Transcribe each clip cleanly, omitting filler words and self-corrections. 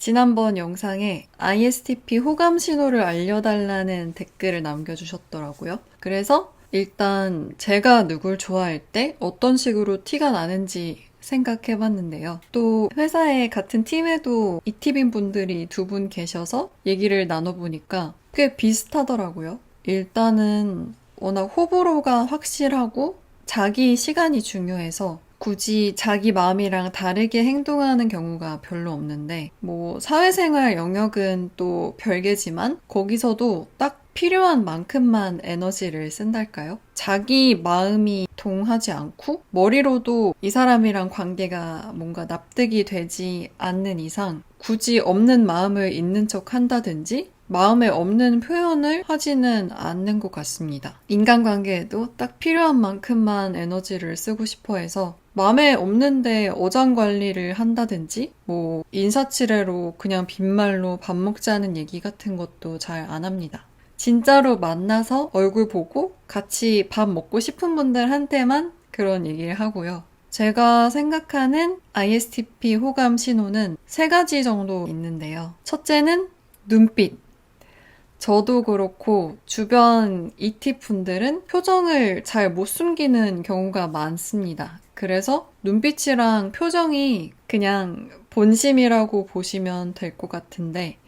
지난번 영상에 ISTP 호감 신호를 알려달라는 댓글을 남겨주셨더라고요. 그래서 일단 제가 누굴 좋아할 때 어떤 식으로 티가 나는지 생각해봤는데요. 또 회사에 같은 팀에도 이 팁인 분들이 두 분 계셔서 얘기를 나눠보니까 꽤 비슷하더라고요. 일단은 워낙 호불호가 확실하고 자기 시간이 중요해서 굳이 자기 마음이랑 다르게 행동하는 경우가 별로 없는데, 사회생활 영역은 또 별개지만, 거기서도 딱 필요한 만큼만 에너지를 쓴달까요? 자기 마음이 동하지 않고, 머리로도 이 사람이랑 관계가 뭔가 납득이 되지 않는 이상, 굳이 없는 마음을 있는 척 한다든지, 마음에 없는 표현을 하지는 않는 것 같습니다. 인간관계에도 딱 필요한 만큼만 에너지를 쓰고 싶어 해서 마음에 없는데 어장 관리를 한다든지 인사치레로 그냥 빈말로 밥 먹자는 얘기 같은 것도 잘 안 합니다. 진짜로 만나서 얼굴 보고 같이 밥 먹고 싶은 분들한테만 그런 얘기를 하고요. 제가 생각하는 ISTP 호감 신호는 3가지 정도 있는데요. 첫째는 눈빛. 저도 그렇고 주변 ET 분들은 표정을 잘 못 숨기는 경우가 많습니다. 그래서 눈빛이랑 표정이 그냥 본심이라고 보시면 될 것 같은데,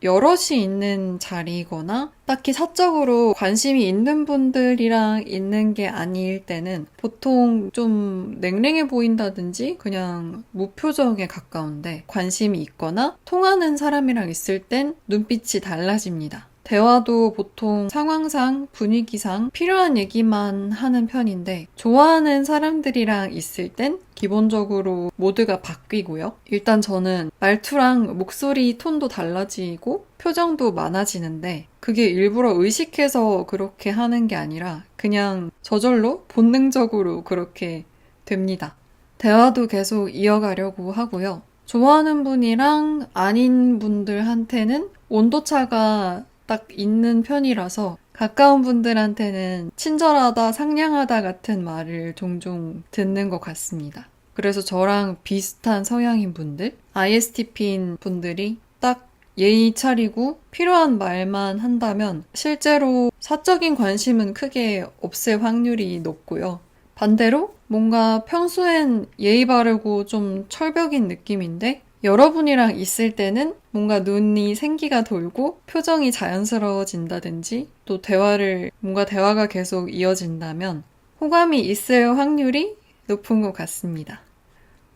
여럿이 있는 자리거나 딱히 사적으로 관심이 있는 분들이랑 있는 게 아닐 때는 보통 좀 냉랭해 보인다든지 그냥 무표정에 가까운데, 관심이 있거나 통하는 사람이랑 있을 땐 눈빛이 달라집니다. 대화도 보통 상황상, 분위기상 필요한 얘기만 하는 편인데, 좋아하는 사람들이랑 있을 땐 기본적으로 모드가 바뀌고요. 일단 저는 말투랑 목소리 톤도 달라지고 표정도 많아지는데, 그게 일부러 의식해서 그렇게 하는 게 아니라 그냥 저절로 본능적으로 그렇게 됩니다. 대화도 계속 이어가려고 하고요. 좋아하는 분이랑 아닌 분들한테는 온도차가 딱 있는 편이라서 가까운 분들한테는 친절하다, 상냥하다 같은 말을 종종 듣는 것 같습니다. 그래서 저랑 비슷한 성향인 분들, ISTP인 분들이 딱 예의 차리고 필요한 말만 한다면 실제로 사적인 관심은 크게 없을 확률이 높고요. 반대로 뭔가 평소엔 예의 바르고 좀 철벽인 느낌인데 여러분이랑 있을 때는 뭔가 눈이 생기가 돌고 표정이 자연스러워진다든지 또 대화가 계속 이어진다면 호감이 있을 확률이 높은 것 같습니다.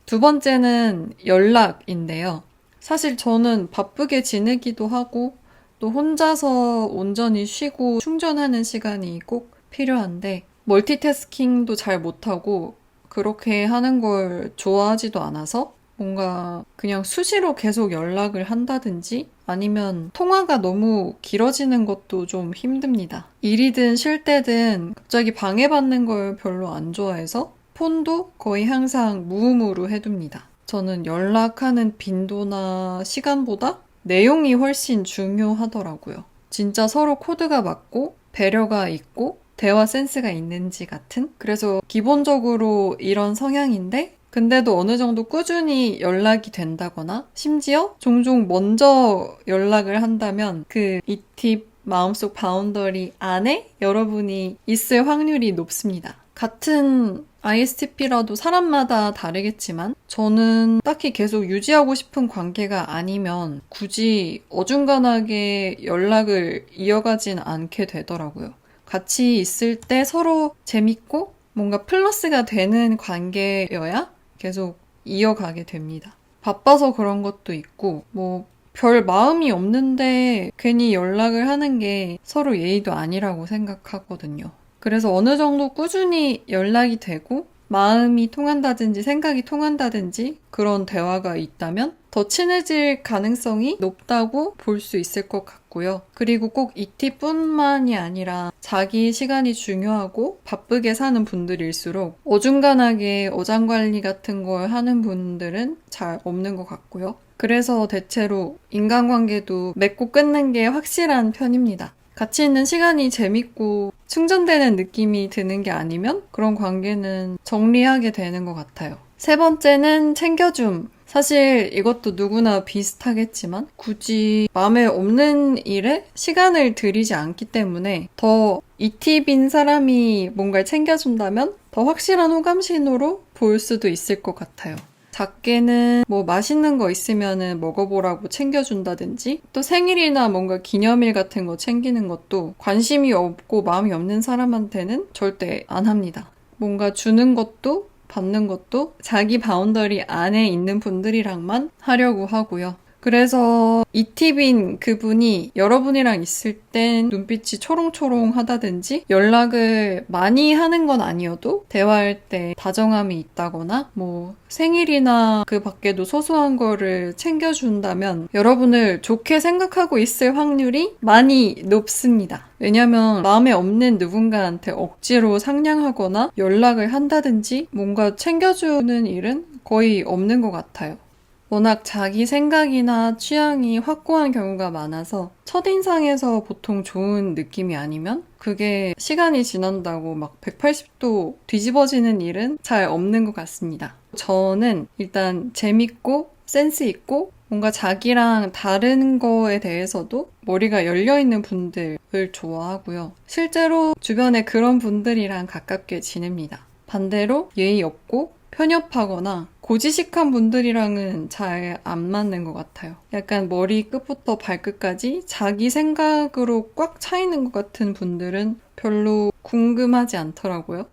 두 번째는 연락인데요. 사실 저는 바쁘게 지내기도 하고 또 혼자서 온전히 쉬고 충전하는 시간이 꼭 필요한데 멀티태스킹도 잘 못하고 그렇게 하는 걸 좋아하지도 않아서 뭔가 그냥 수시로 계속 연락을 한다든지 아니면 통화가 너무 길어지는 것도 좀 힘듭니다. 일이든 쉴 때든 갑자기 방해받는 걸 별로 안 좋아해서 폰도 거의 항상 무음으로 해둡니다. 저는 연락하는 빈도나 시간보다 내용이 훨씬 중요하더라고요. 진짜 서로 코드가 맞고 배려가 있고 대화 센스가 있는지 같은? 그래서 기본적으로 이런 성향인데 근데도 어느 정도 꾸준히 연락이 된다거나 심지어 종종 먼저 연락을 한다면 이 팁 마음속 바운더리 안에 여러분이 있을 확률이 높습니다. 같은 ISTP라도 사람마다 다르겠지만 저는 딱히 계속 유지하고 싶은 관계가 아니면 굳이 어중간하게 연락을 이어가진 않게 되더라고요. 같이 있을 때 서로 재밌고 뭔가 플러스가 되는 관계여야 계속 이어가게 됩니다. 바빠서 그런 것도 있고 별 마음이 없는데 괜히 연락을 하는 게 서로 예의도 아니라고 생각하거든요. 그래서 어느 정도 꾸준히 연락이 되고 마음이 통한다든지 생각이 통한다든지 그런 대화가 있다면 더 친해질 가능성이 높다고 볼 수 있을 것 같고요. 그리고 꼭 ET뿐만이 아니라 자기 시간이 중요하고 바쁘게 사는 분들일수록 어중간하게 어장관리 같은 걸 하는 분들은 잘 없는 것 같고요. 그래서 대체로 인간관계도 맺고 끊는 게 확실한 편입니다. 같이 있는 시간이 재밌고 충전되는 느낌이 드는 게 아니면 그런 관계는 정리하게 되는 것 같아요. 세 번째는 챙겨줌. 사실 이것도 누구나 비슷하겠지만 굳이 마음에 없는 일에 시간을 들이지 않기 때문에 더 이 팁인 사람이 뭔가를 챙겨준다면 더 확실한 호감 신호로 보일 수도 있을 것 같아요. 작게는 뭐 맛있는 거 있으면은 먹어보라고 챙겨준다든지 또 생일이나 뭔가 기념일 같은 거 챙기는 것도 관심이 없고 마음이 없는 사람한테는 절대 안 합니다. 뭔가 주는 것도 받는 것도 자기 바운더리 안에 있는 분들이랑만 하려고 하고요. 그래서 이 팁인 그분이 여러분이랑 있을 땐 눈빛이 초롱초롱하다든지 연락을 많이 하는 건 아니어도 대화할 때 다정함이 있다거나 뭐 생일이나 그 밖에도 소소한 거를 챙겨준다면 여러분을 좋게 생각하고 있을 확률이 많이 높습니다. 왜냐면 마음에 없는 누군가한테 억지로 상냥하거나 연락을 한다든지 뭔가 챙겨주는 일은 거의 없는 것 같아요. 워낙 자기 생각이나 취향이 확고한 경우가 많아서 첫인상에서 보통 좋은 느낌이 아니면 그게 시간이 지난다고 막 180도 뒤집어지는 일은 잘 없는 것 같습니다. 저는 일단 재밌고 센스 있고 뭔가 자기랑 다른 거에 대해서도 머리가 열려있는 분들을 좋아하고요. 실제로 주변에 그런 분들이랑 가깝게 지냅니다. 반대로 예의 없고 편협하거나 고지식한 분들이랑은 잘 안 맞는 것 같아요. 약간 머리 끝부터 발끝까지 자기 생각으로 꽉 차 있는 것 같은 분들은 별로 궁금하지 않더라고요.